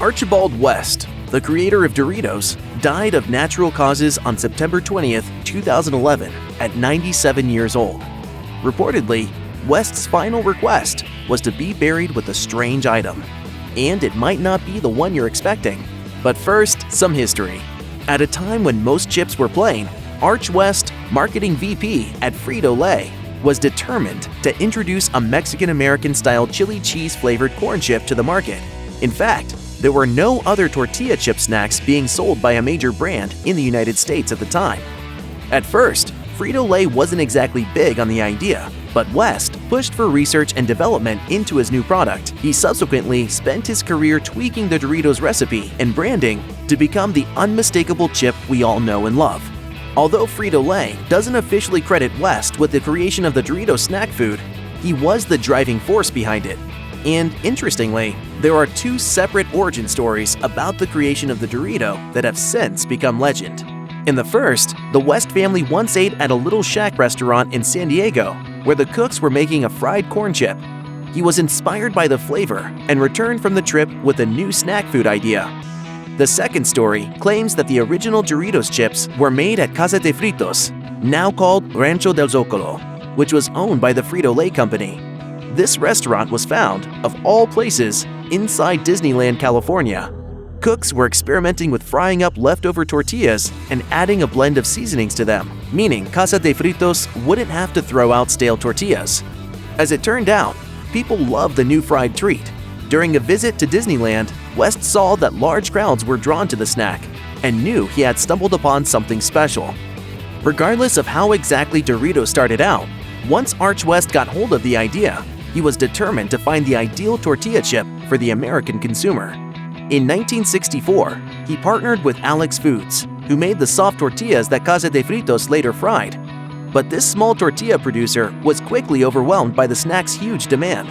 Archibald West, the creator of Doritos, died of natural causes on September 20th, 2011 at 97 years old. Reportedly, West's final request was to be buried with a strange item. And it might not be the one you're expecting. But first, some history. At a time when most chips were plain, Arch West, marketing VP at Frito-Lay, was determined to introduce a Mexican-American style chili cheese flavored corn chip to the market. In fact, there were no other tortilla chip snacks being sold by a major brand in the United States at the time. At first, Frito-Lay wasn't exactly big on the idea, but West pushed for research and development into his new product. He subsequently spent his career tweaking the Doritos recipe and branding to become the unmistakable chip we all know and love. Although Frito-Lay doesn't officially credit West with the creation of the Dorito snack food, he was the driving force behind it. And interestingly, there are two separate origin stories about the creation of the Dorito that have since become legend. In the first, the West family once ate at a Little Shack restaurant in San Diego, where the cooks were making a fried corn chip. He was inspired by the flavor and returned from the trip with a new snack food idea. The second story claims that the original Doritos chips were made at Casa de Fritos, now called Rancho del Zocalo, which was owned by the Frito-Lay company. This restaurant was found, of all places, inside Disneyland, California. Cooks were experimenting with frying up leftover tortillas and adding a blend of seasonings to them, meaning Casa de Fritos wouldn't have to throw out stale tortillas. As it turned out, people loved the new fried treat. During a visit to Disneyland, West saw that large crowds were drawn to the snack and knew he had stumbled upon something special. Regardless of how exactly Doritos started out, once Arch West got hold of the idea, he was determined to find the ideal tortilla chip for the American consumer. In 1964, he partnered with Alex Foods, who made the soft tortillas that Casa de Fritos later fried. But this small tortilla producer was quickly overwhelmed by the snack's huge demand.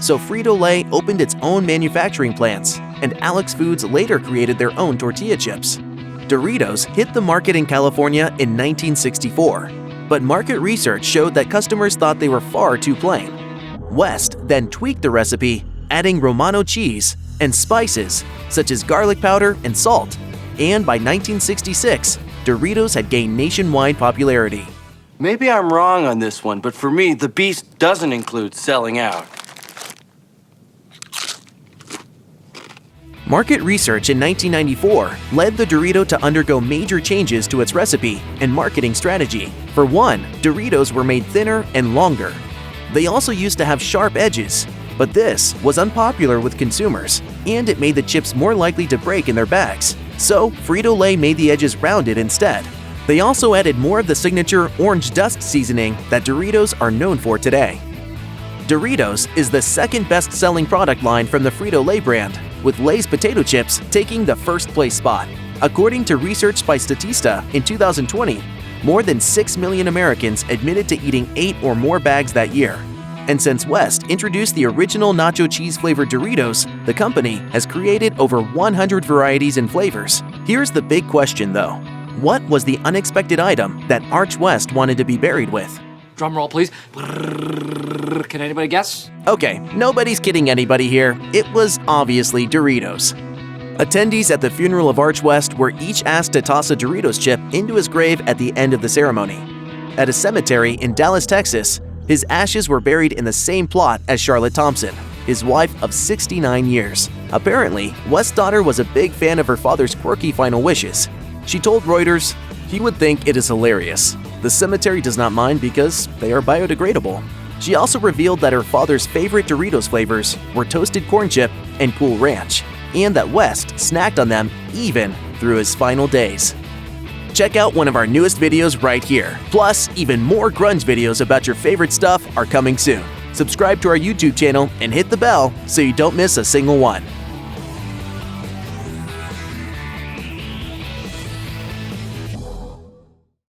So Frito-Lay opened its own manufacturing plants, and Alex Foods later created their own tortilla chips. Doritos hit the market in California in 1964, but market research showed that customers thought they were far too plain. West then tweaked the recipe, adding Romano cheese and spices such as garlic powder and salt, and by 1966, Doritos had gained nationwide popularity. Maybe I'm wrong on this one, but for me, the beast doesn't include selling out. Market research in 1994 led the Dorito to undergo major changes to its recipe and marketing strategy. For one, Doritos were made thinner and longer. They also used to have sharp edges, but this was unpopular with consumers, and it made the chips more likely to break in their bags. So Frito-Lay made the edges rounded instead. They also added more of the signature orange dust seasoning that Doritos are known for today. Doritos is the second best-selling product line from the Frito-Lay brand, with Lay's potato chips taking the first-place spot. According to research by Statista in 2020, more than 6 million Americans admitted to eating 8 or more bags that year. And since West introduced the original nacho cheese-flavored Doritos, the company has created over 100 varieties and flavors. Here's the big question, though. What was the unexpected item that Arch West wanted to be buried with? Drum roll, please. Can anybody guess? Okay, nobody's kidding anybody here. It was obviously Doritos. Attendees at the funeral of Arch West were each asked to toss a Doritos chip into his grave at the end of the ceremony. At a cemetery in Dallas, Texas, his ashes were buried in the same plot as Charlotte Thompson, his wife of 69 years. Apparently, West's daughter was a big fan of her father's quirky final wishes. She told Reuters, "He would think it is hilarious. The cemetery does not mind because they are biodegradable." She also revealed that her father's favorite Doritos flavors were toasted corn chip and Cool Ranch, and that West snacked on them even through his final days. Check out one of our newest videos right here. Plus, even more grunge videos about your favorite stuff are coming soon. Subscribe to our YouTube channel and hit the bell so you don't miss a single one.